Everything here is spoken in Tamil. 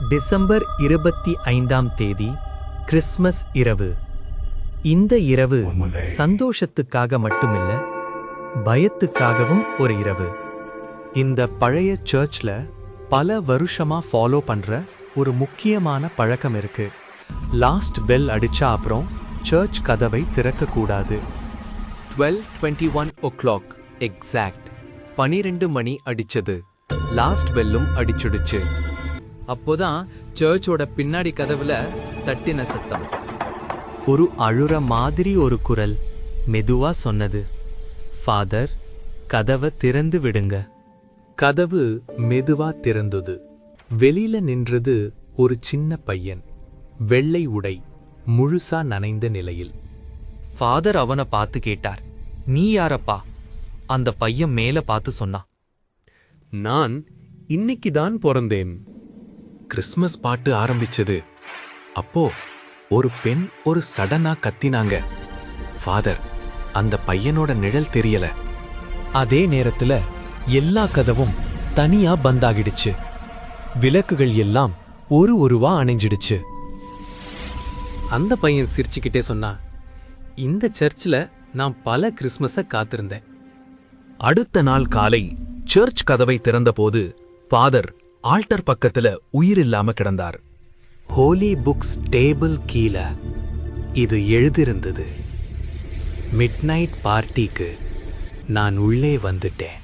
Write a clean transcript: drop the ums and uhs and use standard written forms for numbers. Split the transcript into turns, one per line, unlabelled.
டிசம்பர் 25ஆம் தேதி கிறிஸ்மஸ் இரவு. இந்த இரவு சந்தோஷத்துக்காக மட்டுமில்ல, பயத்துக்காகவும் ஒரு இரவு. இந்த பழைய சர்ச்ல பல வருஷமா ஃபாலோ பண்ற ஒரு முக்கியமான பழக்கம் இருக்கு. லாஸ்ட் பெல் அடிச்சா அப்புறம் சர்ச் கதவை திறக்க கூடாது. 12:21 o'clock எக்ஸாக்ட் 12 மணி அடிச்சது. லாஸ்ட் பெல்லும் அடிச்சுடுச்சு.
அப்போதான் சர்ச்சோட பின்னாடி கதவுல தட்டின சத்தம்.
ஒரு அழுற மாதிரி ஒரு குரல் மெதுவா சொன்னது, ஃபாதர், கதவை திறந்து விடுங்க. கதவு மெதுவா திறந்தது. வெளியில நின்றது ஒரு சின்ன பையன், வெள்ளை உடை, முழுசா நனைந்த நிலையில். ஃபாதர் அவனை பார்த்து கேட்டார், நீ யாரப்பா? அந்த பையன் மேல பார்த்து சொன்னான்,
நான் இன்னைக்குதான் பிறந்தேன். கிறிஸ்மஸ் பாட்டு ஆரம்பிச்சது. அப்போ ஒரு பெண் ஒரு சடனா கத்தினாங்க. ஃபாதர், அந்த பையனோட நிழல் தெரியல.
அதே நேரத்துல எல்லா கதவும் தனியா பந்தாகிடுச்சு. விளக்குகள் எல்லாம் ஒருவா அணைஞ்சிடுச்சு.
அந்த பையன் சிரிச்சுக்கிட்டே சொன்னா, இந்த சர்ச்சில் நான் பல கிறிஸ்மஸை காத்திருந்தேன்.
அடுத்த நாள் காலை சர்ச் கதவை திறந்தபோது ஃபாதர் ஆல்டர் பக்கத்துல உயிரில்லாம கிடந்தார்.
ஹோலி புக்ஸ் டேபிள் கீழே இது எழுதிருந்தது, மிட்நைட் பார்ட்டிக்கு நான் உள்ளே வந்துட்டேன்.